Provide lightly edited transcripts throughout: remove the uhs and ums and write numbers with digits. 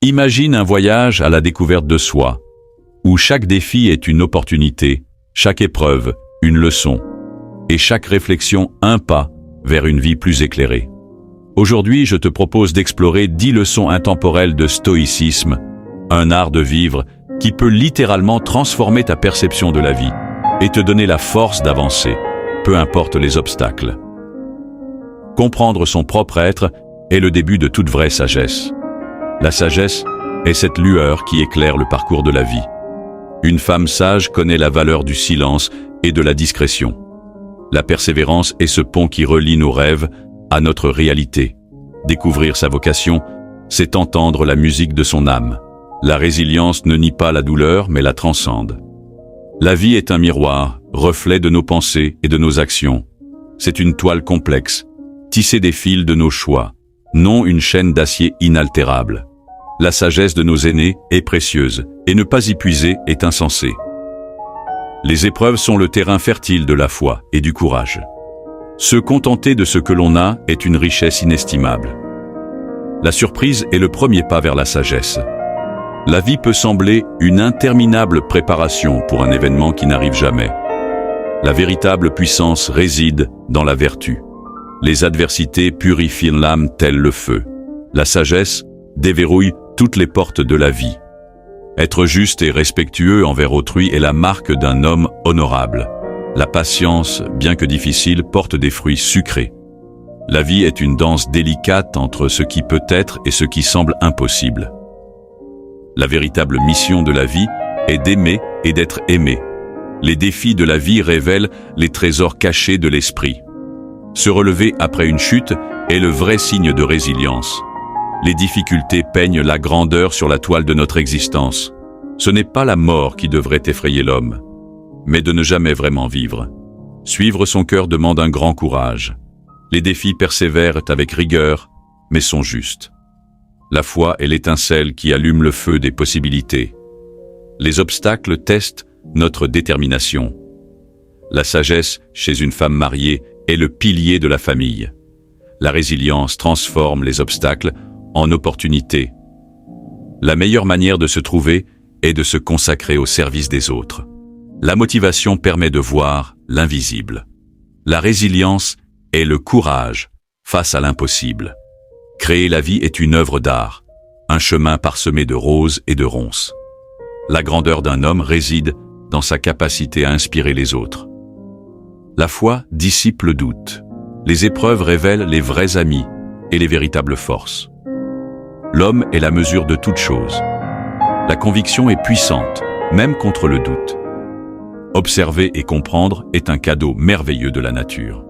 Imagine un voyage à la découverte de soi, où chaque défi est une opportunité, chaque épreuve, une leçon, et chaque réflexion un pas vers une vie plus éclairée. Aujourd'hui, je te propose d'explorer 10 leçons intemporelles de stoïcisme, un art de vivre qui peut littéralement transformer ta perception de la vie et te donner la force d'avancer, peu importe les obstacles. Comprendre son propre être est le début de toute vraie sagesse. La sagesse est cette lueur qui éclaire le parcours de la vie. Une femme sage connaît la valeur du silence et de la discrétion. La persévérance est ce pont qui relie nos rêves à notre réalité. Découvrir sa vocation, c'est entendre la musique de son âme. La résilience ne nie pas la douleur, mais la transcende. La vie est un miroir, reflet de nos pensées et de nos actions. C'est une toile complexe, tissée des fils de nos choix, non une chaîne d'acier inaltérable. La sagesse de nos aînés est précieuse, et ne pas y puiser est insensé. Les épreuves sont le terrain fertile de la foi et du courage. Se contenter de ce que l'on a est une richesse inestimable. La surprise est le premier pas vers la sagesse. La vie peut sembler une interminable préparation pour un événement qui n'arrive jamais. La véritable puissance réside dans la vertu. Les adversités purifient l'âme tel le feu. La sagesse déverrouille toutes les portes de la vie. Être juste et respectueux envers autrui est la marque d'un homme honorable. La patience, bien que difficile, porte des fruits sucrés. La vie est une danse délicate entre ce qui peut être et ce qui semble impossible. La véritable mission de la vie est d'aimer et d'être aimé. Les défis de la vie révèlent les trésors cachés de l'esprit. Se relever après une chute est le vrai signe de résilience. Les difficultés peignent la grandeur sur la toile de notre existence. Ce n'est pas la mort qui devrait effrayer l'homme, mais de ne jamais vraiment vivre. Suivre son cœur demande un grand courage. Les défis persévèrent avec rigueur, mais sont justes. La foi est l'étincelle qui allume le feu des possibilités. Les obstacles testent notre détermination. La sagesse, chez une femme mariée, est le pilier de la famille. La résilience transforme les obstacles en opportunités. La meilleure manière de se trouver est de se consacrer au service des autres. La motivation permet de voir l'invisible. La résilience est le courage face à l'impossible. Créer la vie est une œuvre d'art, un chemin parsemé de roses et de ronces. La grandeur d'un homme réside dans sa capacité à inspirer les autres. La foi dissipe le doute. Les épreuves révèlent les vrais amis et les véritables forces. L'homme est la mesure de toute chose. La conviction est puissante, même contre le doute. Observer et comprendre est un cadeau merveilleux de la nature.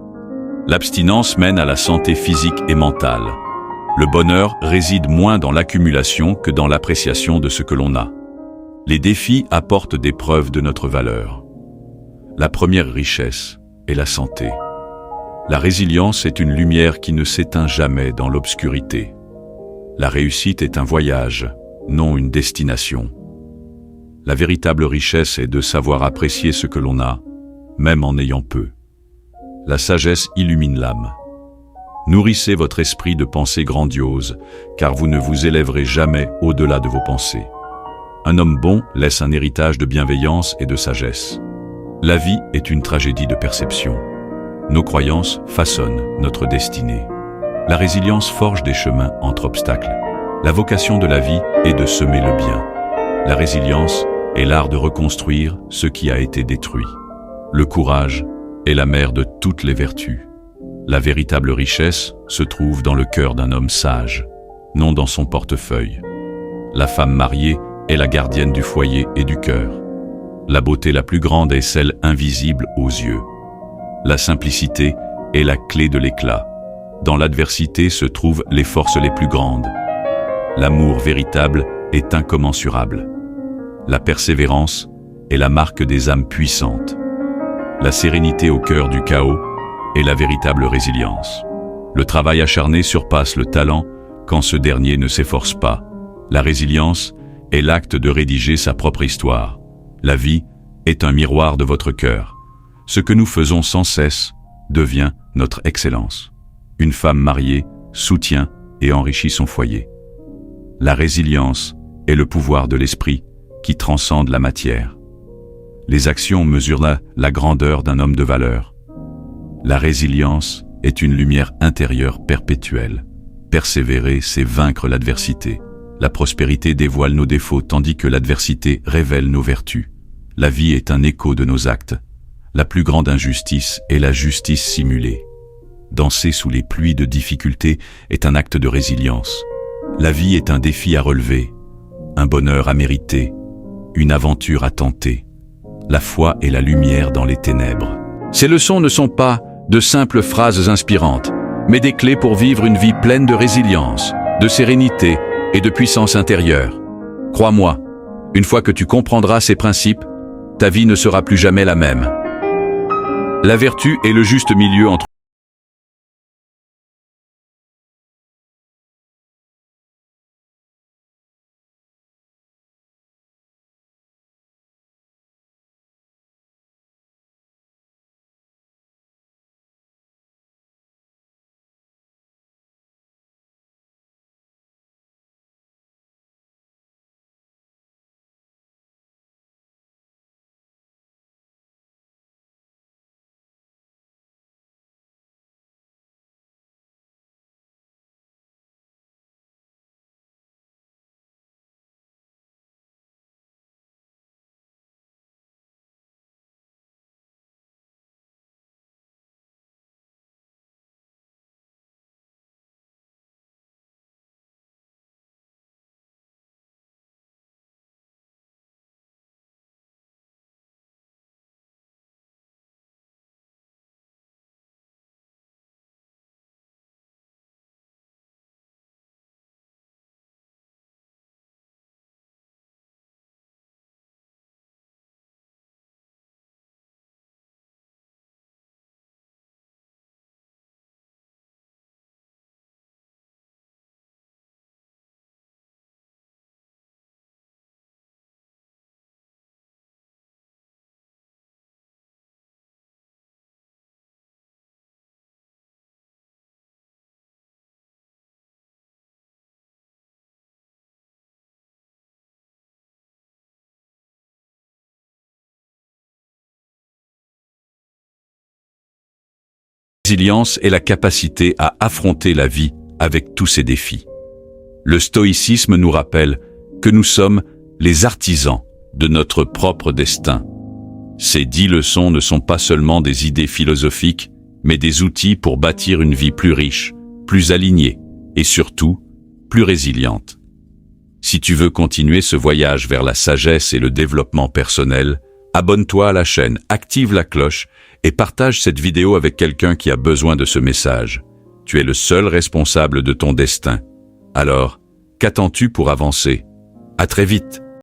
L'abstinence mène à la santé physique et mentale. Le bonheur réside moins dans l'accumulation que dans l'appréciation de ce que l'on a. Les défis apportent des preuves de notre valeur. La première richesse est la santé. La résilience est une lumière qui ne s'éteint jamais dans l'obscurité. La réussite est un voyage, non une destination. La véritable richesse est de savoir apprécier ce que l'on a, même en ayant peu. La sagesse illumine l'âme. Nourrissez votre esprit de pensées grandioses, car vous ne vous élèverez jamais au-delà de vos pensées. Un homme bon laisse un héritage de bienveillance et de sagesse. La vie est une tragédie de perception. Nos croyances façonnent notre destinée. La résilience forge des chemins entre obstacles. La vocation de la vie est de semer le bien. La résilience est l'art de reconstruire ce qui a été détruit. Le courage est la mère de toutes les vertus. La véritable richesse se trouve dans le cœur d'un homme sage, non dans son portefeuille. La femme mariée est la gardienne du foyer et du cœur. La beauté la plus grande est celle invisible aux yeux. La simplicité est la clé de l'éclat. Dans l'adversité se trouvent les forces les plus grandes. L'amour véritable est incommensurable. La persévérance est la marque des âmes puissantes. La sérénité au cœur du chaos est la véritable résilience. Le travail acharné surpasse le talent quand ce dernier ne s'efforce pas. La résilience est l'acte de rédiger sa propre histoire. La vie est un miroir de votre cœur. Ce que nous faisons sans cesse devient notre excellence. Une femme mariée soutient et enrichit son foyer. La résilience est le pouvoir de l'esprit qui transcende la matière. Les actions mesurent là la grandeur d'un homme de valeur. La résilience est une lumière intérieure perpétuelle. Persévérer, c'est vaincre l'adversité. La prospérité dévoile nos défauts tandis que l'adversité révèle nos vertus. La vie est un écho de nos actes. La plus grande injustice est la justice simulée. Danser sous les pluies de difficultés est un acte de résilience. La vie est un défi à relever, un bonheur à mériter, une aventure à tenter. La foi est la lumière dans les ténèbres. Ces leçons ne sont pas de simples phrases inspirantes, mais des clés pour vivre une vie pleine de résilience, de sérénité et de puissance intérieure. Crois-moi, une fois que tu comprendras ces principes, ta vie ne sera plus jamais la même. La vertu est le juste milieu entre résilience est la capacité à affronter la vie avec tous ses défis. Le stoïcisme nous rappelle que nous sommes les artisans de notre propre destin. Ces 10 leçons ne sont pas seulement des idées philosophiques, mais des outils pour bâtir une vie plus riche, plus alignée et surtout, plus résiliente. Si tu veux continuer ce voyage vers la sagesse et le développement personnel, abonne-toi à la chaîne, active la cloche et partage cette vidéo avec quelqu'un qui a besoin de ce message. Tu es le seul responsable de ton destin. Alors, qu'attends-tu pour avancer? À très vite!